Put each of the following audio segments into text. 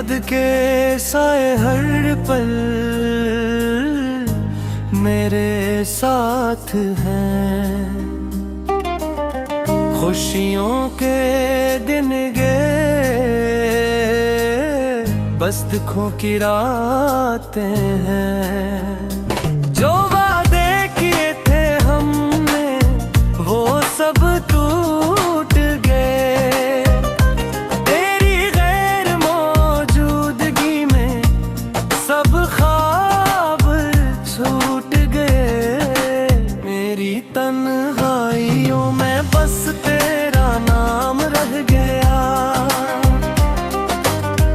याद के साए हर पल मेरे साथ हैं। खुशियों के दिन गए, बस दुखों की रातें हैं। जो वादे किए थे हमने वो सब टूट गए। तेरी गैर मौजूदगी में सब ख्वाब छूट गए। मेरी तन्हाइयों में बस तेरा नाम रह गया।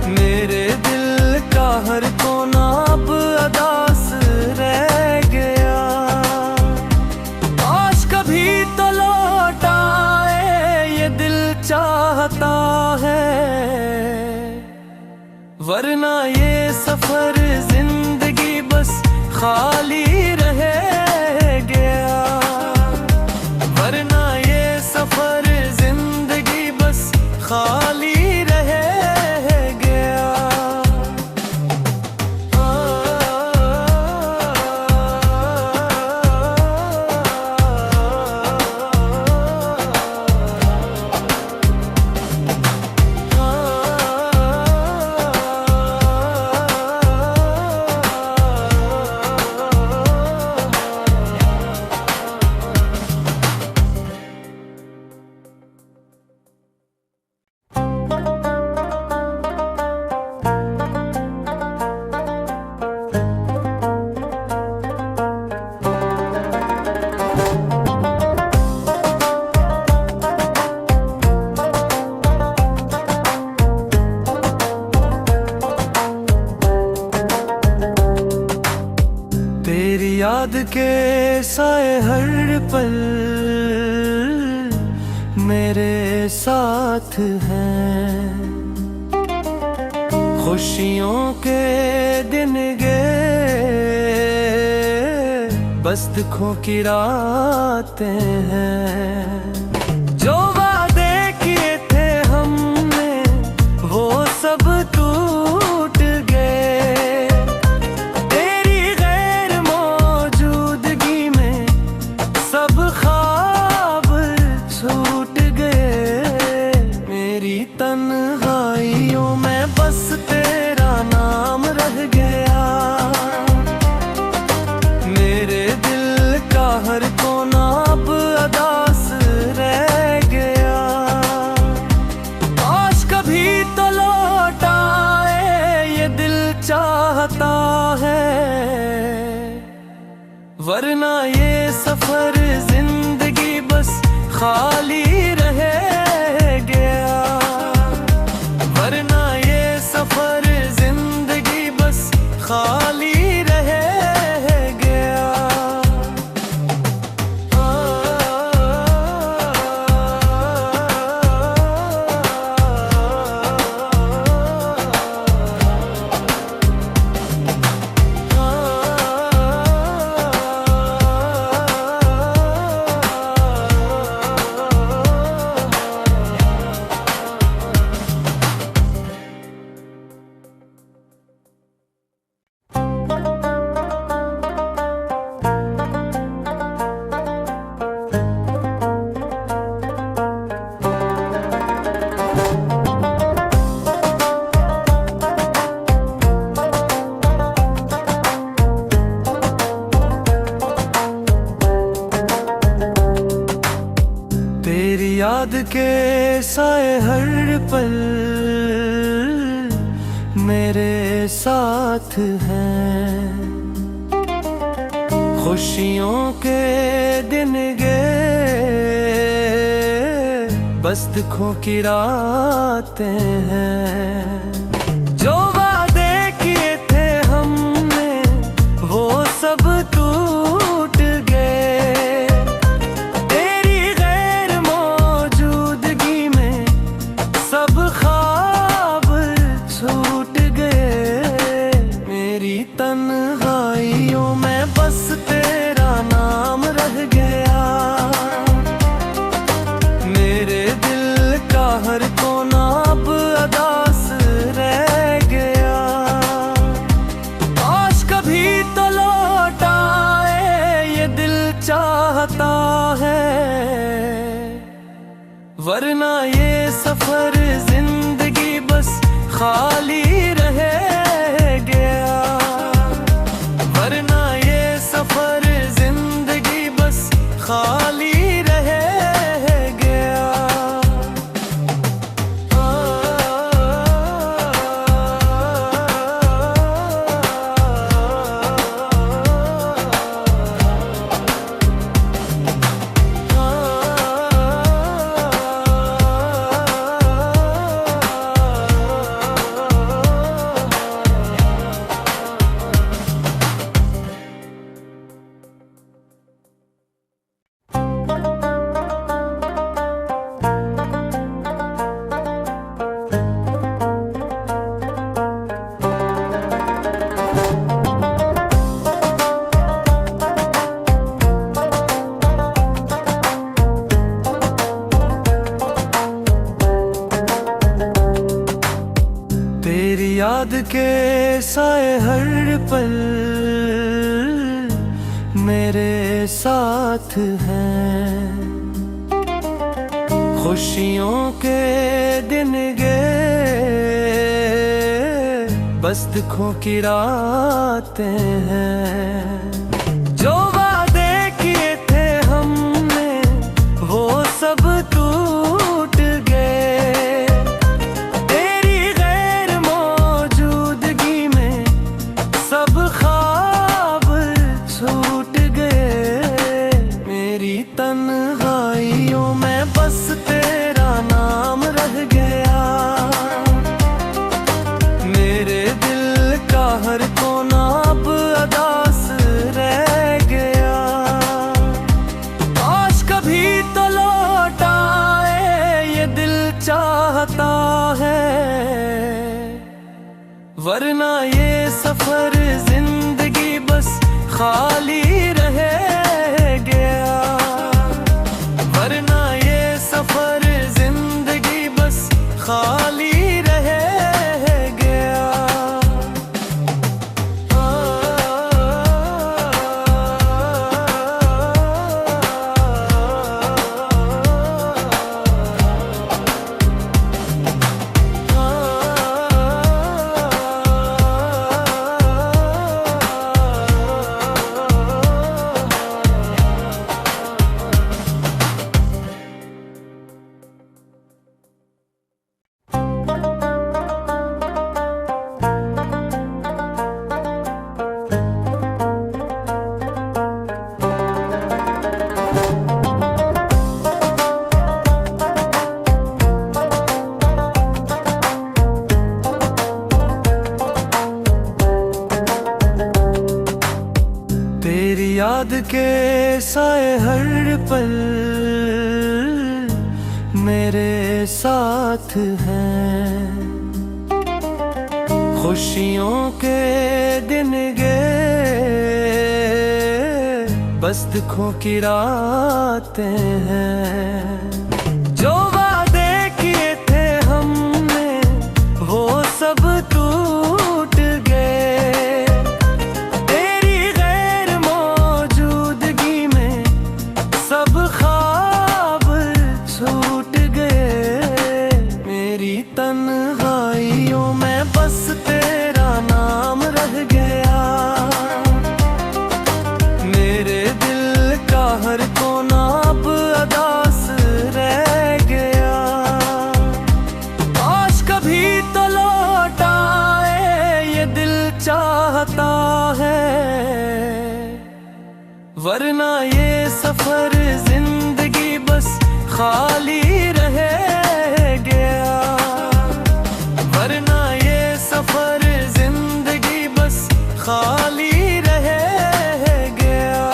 मेरे दिल का हर कोना अब अदास रह गया। काश कभी तो लौट आए ये दिल चाहता है, वरना ये सफर जिंदगी बस खाली रह गया। वरना ये सफर जिंदगी बस खाली रह गया। तेरी याद के साए हर पल मेरे साथ हैं। खुशियों के दिन गए, बस दुखों की रातें हैं। जो वादे किए थे हमने वो सब टूट गए। तेरी गैर मौजूदगी में सब ख्वाब छूट गए। मेरी तन्हाइयों में बस तेरा नाम रह गया। मेरे दिल का हर कोना अब अदास रह गया। काश कभी तो लौट आए ये दिल चाहता है, वरना ये सफर जिंदगी बस खाली रह गया। वरना ये सफर जिंदगी बस खाली रह गया। तेरी याद के साए हर पल मेरे साथ हैं। खुशियों के दिन गए, बस दुखों की रातें हैं। जो वादे किए थे हमने वो सब टूट गए। तेरी गैर मौजूदगी में सब ख्वाब छूट गए। मेरी तन्हाइयों में बस तेरा नाम रह गया। मेरे दिल का हर कोना अब अदास रह चाहता है, वरना ये सफर जिंदगी बस खाली रह गया। वरना ये सफर जिंदगी बस खाली रह गया। तेरी याद के साए हर पल मेरे साथ हैं। खुशियों के दिन गए, बस दुखों की रातें हैं। जो वादे किए थे हमने वो सब टूट गए। तेरी गैर मौजूदगी में सब ख्वाब छूट गए। मेरी तन्हाइयों में बस तेरा नाम रह गया। मेरे दिल का हर कोना अब अदास रह गया। काश कभी तो लौट आए ये दिल चाहता है, वरना ये सफर जिंदगी बस खाली रह गया। वरना ये सफर जिंदगी बस खाली रह गया। तेरी याद के साए हर पल मेरे साथ हैं। खुशियों के दिन गए, बस दुखों की रातें हैं। जो वादे किए थे हमने वो सब टूट गए। तेरी गैर मौजूदगी में सब ख्वाब छूट गए। मेरी तन्हाइयों में बस तेरा नाम रह गया। मेरे दिल का हर कोना अब अदास रह गया। काश कभी तो लौट आए ये दिल चाहता है, वरना ये सफर जिंदगी बस खाली रह गया। वरना ये सफर जिंदगी बस खाली रह गया।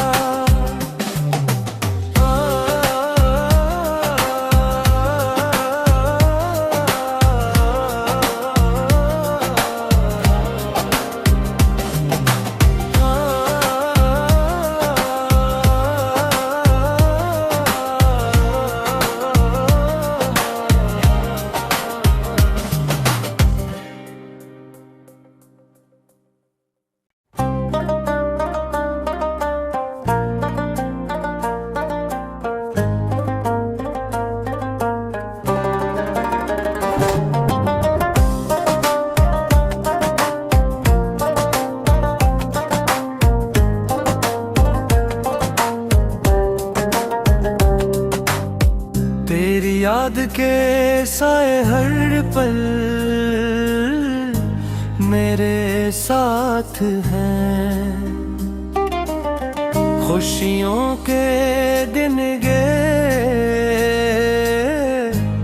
याद के साए हर पल मेरे साथ हैं। खुशियों के दिन गए,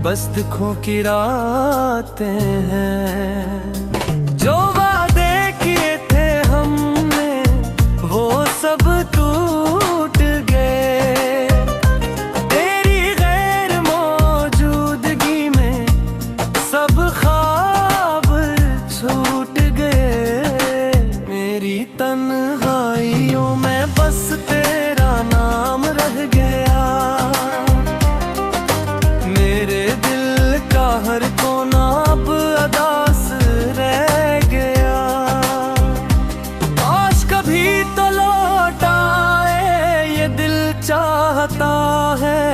बस दुखों की रातें हैं। जो वादे किए थे हमने वो सब टूट गए। तेरी गैर मौजूदगी में सब ख्वाब छूट गए। मेरी तन्हाइयों में बस तेरा नाम रह गया। मेरे दिल का हर कोना अब अदास रह गया। काश कभी तो लौट आए ये दिल चाहता है,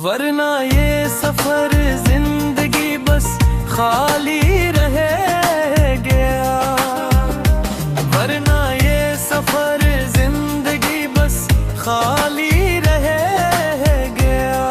वरना ये सफर जिंदगी बस खाली रह गया। वरना ये सफर जिंदगी बस खाली रह गया।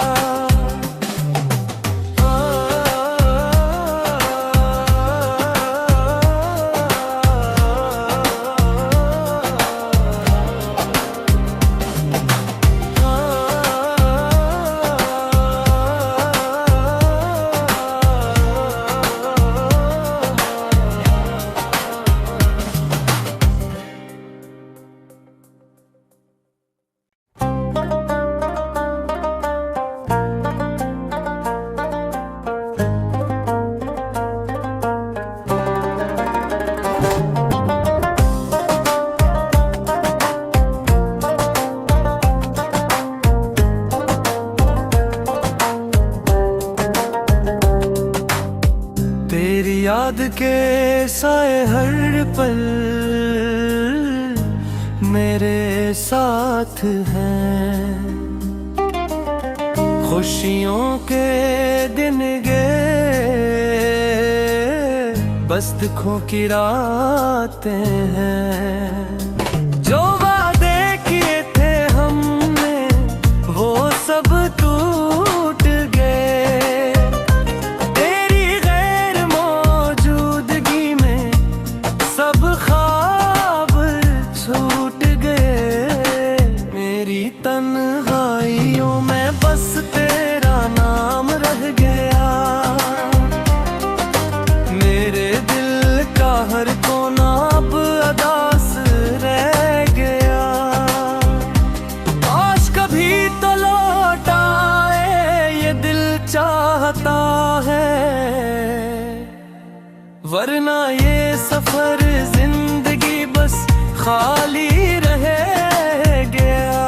तेरी याद के साए हर पल मेरे साथ हैं। खुशियों के दिन गए, बस दुखों की रातें हैं। जो वादे किए थे हमने वो सब टूट गए। तेरी गैर मौजूदगी में सब ख्वाब छूट गए। मेरी तन्हाइयों में बस तेरा नाम रह गया। मेरे दिल का हर कोना अब अदास रह गया। काश कभी तो लौट आए ये दिल चाहता है, वरना ये सफर जिंदगी बस खाली रह गया।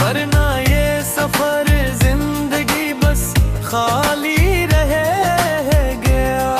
वरना ये सफर जिंदगी बस खाली रह गया।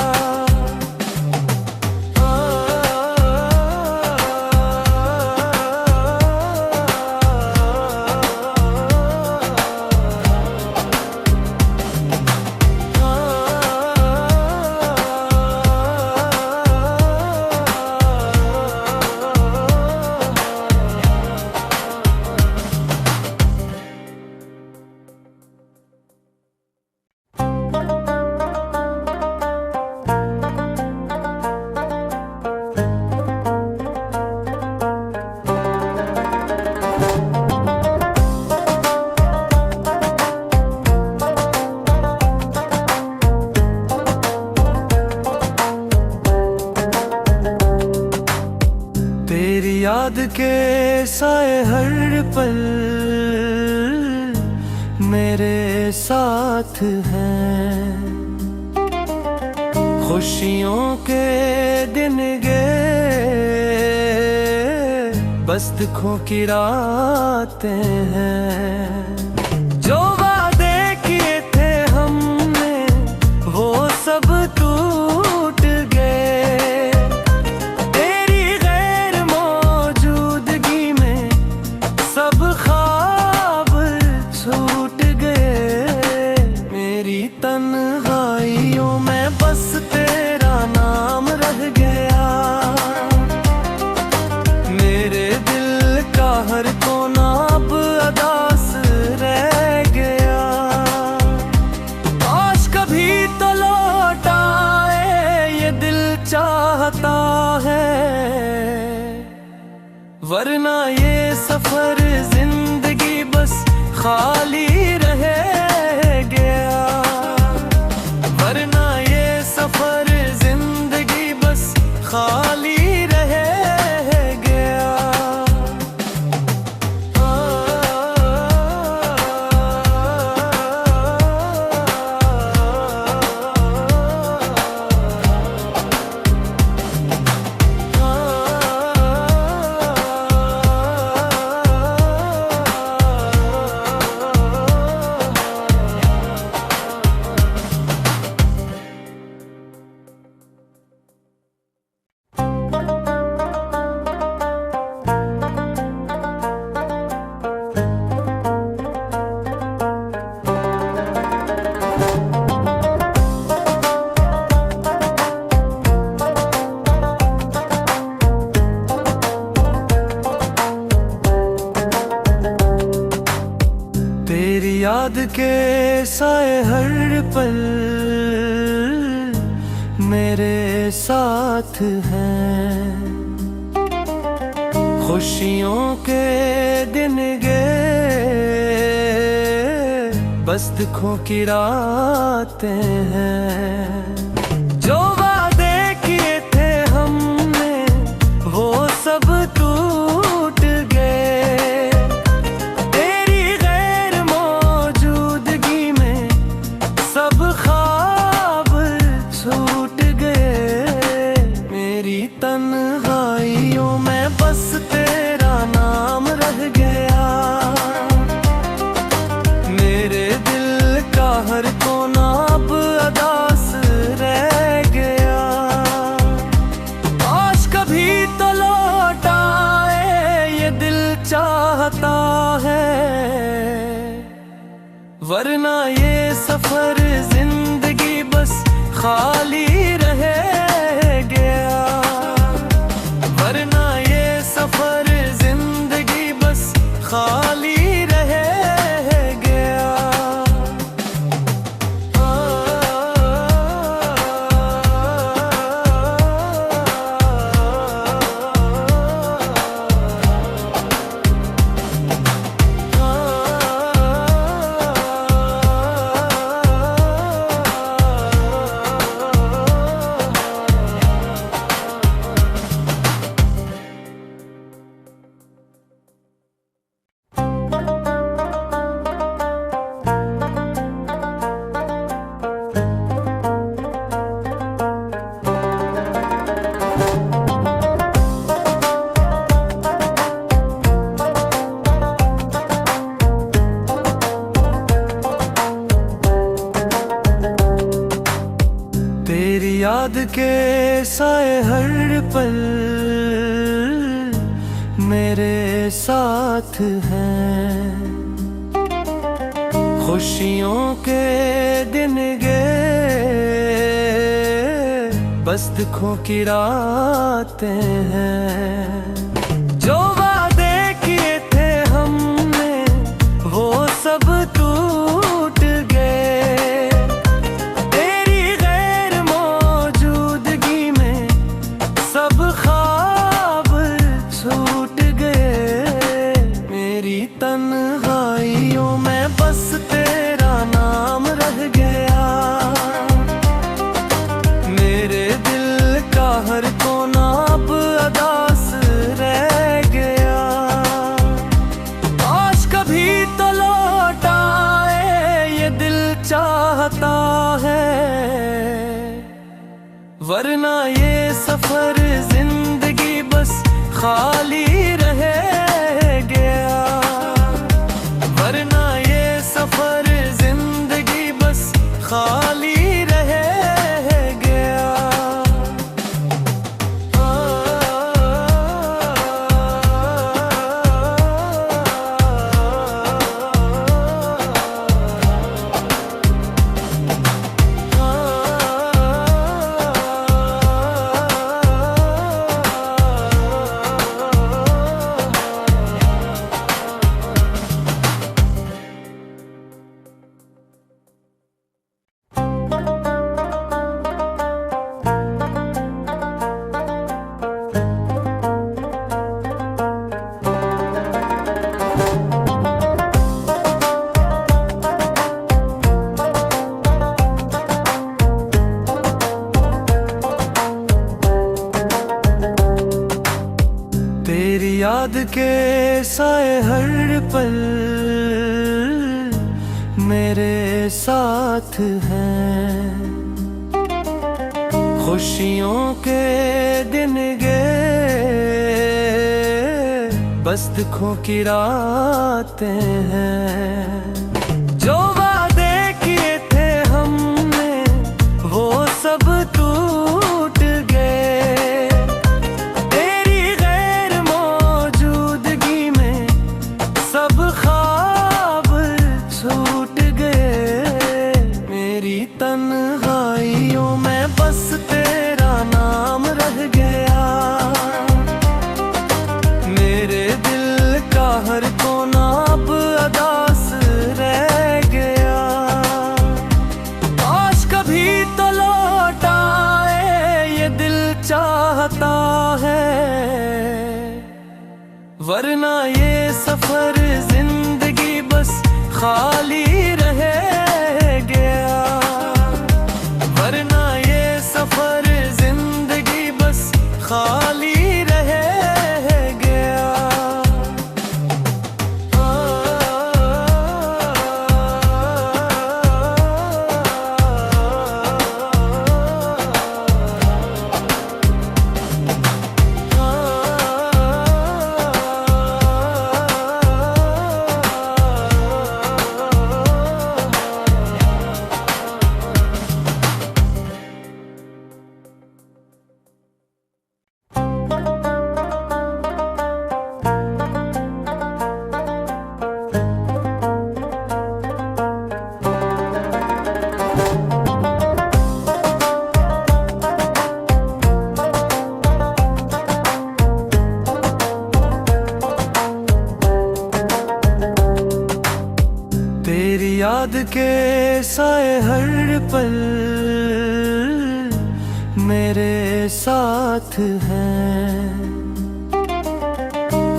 तेरी याद के साए हर पल मेरे साथ हैं। खुशियों के दिन गए, बस दुखों की रातें हैं। जो वादे किए थे हमने वो सब टूट गए। तेरी गैर मौजूदगी में सब ख्वाब छूट गए। मेरी तन्हाइयों में बस तेरा नाम रह गया। मेरे दिल का हर कोना अब अदास रह खाली रह गया, वरना ये सफर जिंदगी बस खाली रह गया। तेरी याद के साए हर पल मेरे साथ हैं, खुशियों के दिन गए बस दुखों की रातें हैं। जो वादे किए थे हमने वो सब टूट गए, तेरी गैर मौजूदगी में सब ख्वाब छूट गए। मेरी तन्हाइयों में बस तेरा नाम रह गया, मेरे दिल का हर कोना अब अदास रह गया। काश कभी तो लौट आए ये दिल चाहता है, वरना ये सफर जिंदगी बस खाली रह गया, वरना ये सफर जिंदगी बस खाली रह गया। तेरी याद के साए हर पल मेरे साथ हैं, खुशियों के दिन गए बस दुखों की रातें हैं। जो वादे किए थे हमने वो सब टूट गए, तेरी गैर मौजूदगी में सब ख्वाब छूट गए। मेरी तन्हाइयों में बस तेरा नाम रह गया, मेरे दिल का हर कोना अब अदास रह गया। काश कभी तो लौट आए ये दिल चाहता है, वरना ये सफर जिंदगी बस खाली रह गया, वरना ये सफर जिंदगी बस खाली रह गया। पल मेरे साथ हैं। खुशियों के दिन गए, बस दुखों की रातें हैं। जो वादे किए थे हमने वो सब टूट गए। तेरी गैर मौजूदगी में सब ख्वाब छूट गए। मेरी तन्हाइयों में बस तेरा नाम रह गया। मेरे दिल का हर कोना अब अदास रह गया। आज कभी तो लौट आए ये दिल चाहता है, वरना ये सफर जिंदगी बस खाली रह गया। वरना ये सफर जिंदगी बस खाली रह गया। तेरी याद के साए हर पल मेरे साथ हैं।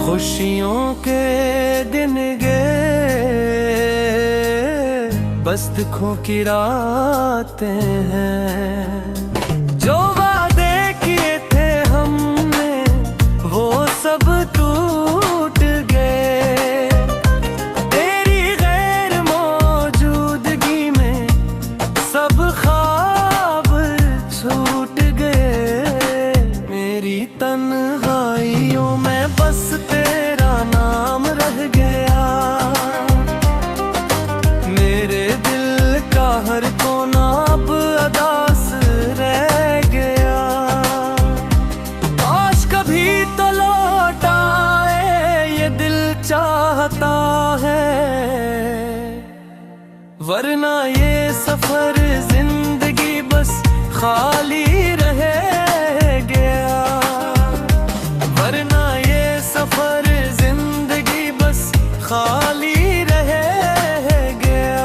खुशियों के दिन गए, बस दुखों की रातें हैं। जो वादे किए थे हमने वो सब टूट गए। तेरी गैर मौजूदगी में सब ख्वाब छूट गए। मेरी तन्हाइयों में बस तेरा नाम रह गया। मेरे दिल का हर कोना अब अदास रह गया। आज कभी तो लौट आए ये दिल चाहता है, वरना ये सफर जिंदगी बस खाली रह गया। वरना ये सफर जिंदगी बस खाली रह गया।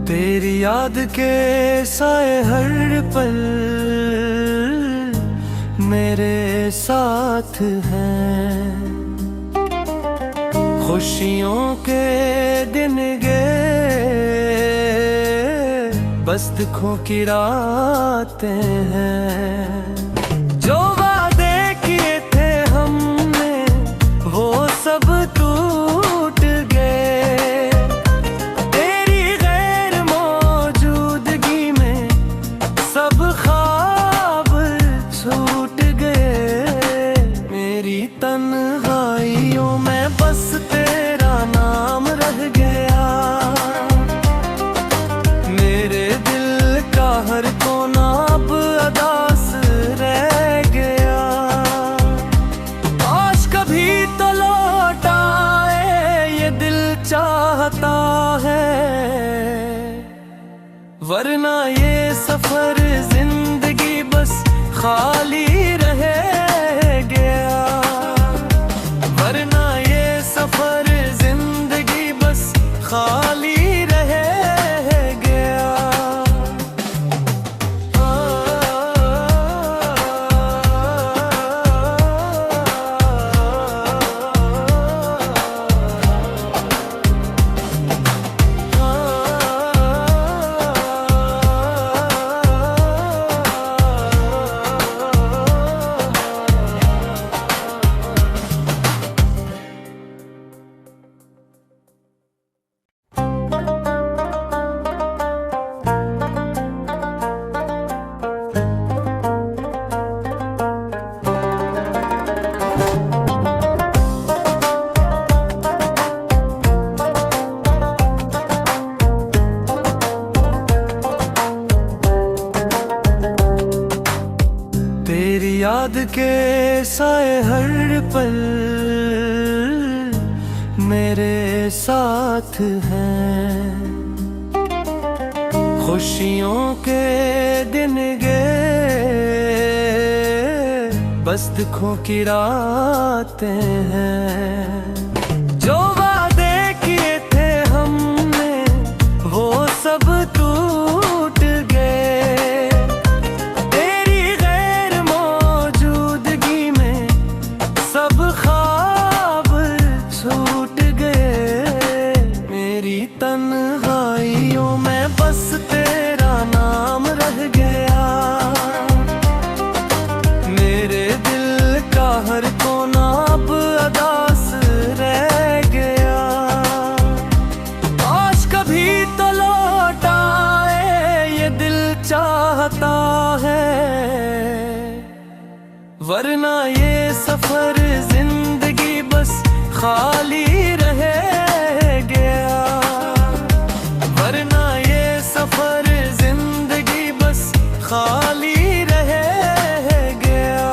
तेरी याद के साए हर पल मेरे साथ हैं। खुशियों के दिन गए, बस दुखों की रातें हैं। जो वादे किए थे हमने वो सब टूट गए। तेरी गैर मौजूदगी में सब ख्वाब छूट गए। मेरी तन्हाइयों में बस तेरा नाम रह गया। मेरे दिल का हर कोना अब अदास रह गया। खाली रह गया, वरना ये सफर जिंदगी बस खाली रह गया। तेरी याद के साए हर पल मेरे साथ हैं, खुशियों के दिन गए बस दुखों की रातें हैं। जो वादे किए थे हमने वो सब टूट गए, तेरी गैर मौजूदगी में सब ख्वाब छूट गए। मेरी तन्हाइयों में बस तेरा नाम रह गया, मेरे दिल का हर कोना अब अदास रह गया। काश कभी तो लौट आए ये दिल चाहता है, वरना ये सफर जिंदगी बस खाली रह गया, वरना ये सफर जिंदगी बस खाली रह गया।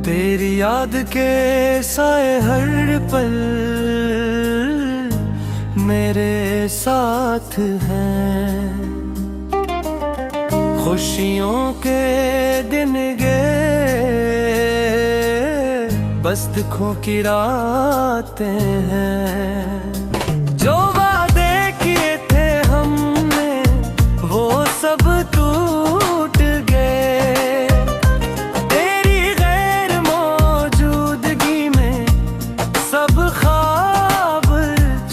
तेरी याद के साए हर पल मेरे साथ हैं, खुशियों के दिन गए बस दुखों की रातें हैं। जो वादे किए थे हमने वो सब टूट गए, तेरी गैर मौजूदगी में सब ख्वाब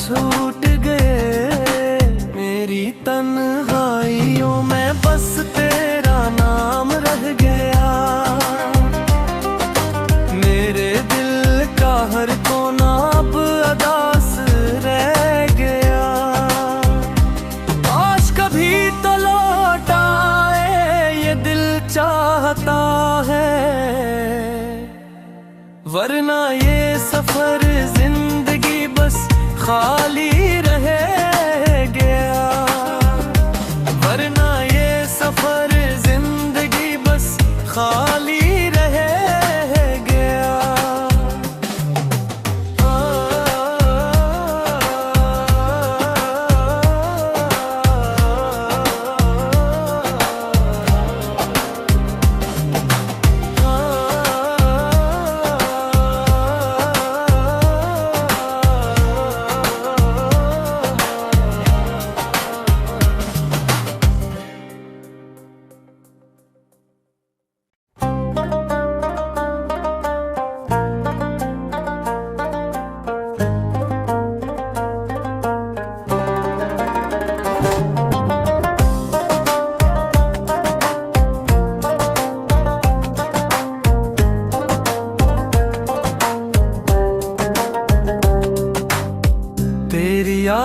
छूट गए। मेरी तन्हाइयों में बस तेरा नाम रह गया, मेरे दिल का हर कोना अब अदास रह गया। काश कभी तो लौट आए ये दिल चाहता है, वरना ये सफर जिंदगी बस खाली रह गया, वरना ये सफर जिंदगी बस खाली रह गया।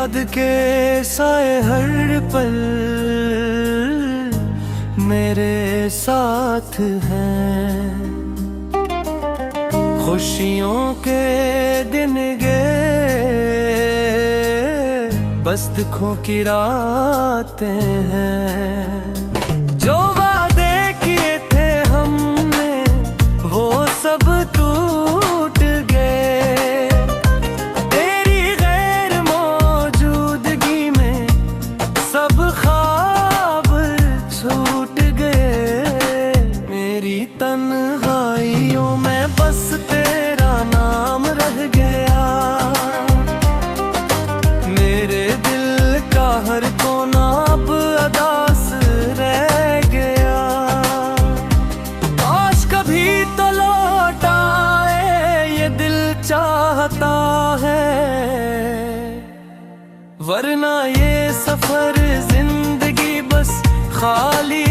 याद के साए हर पल मेरे साथ हैं। खुशियों के दिन गए, बस दुखों की रातें हैं। जो वादे किए थे हमने वो सब टूट गए। तेरी गैर मौजूदगी में सब ख्वाब छूट गए। मेरी तन्हाइयों में बस तेरा नाम रह गया। मेरे दिल का हर कोना अब अदास रह गया। काश कभी तो लौट आए ये दिल चाहता है, वरना ये सफर जिंदगी बस खाली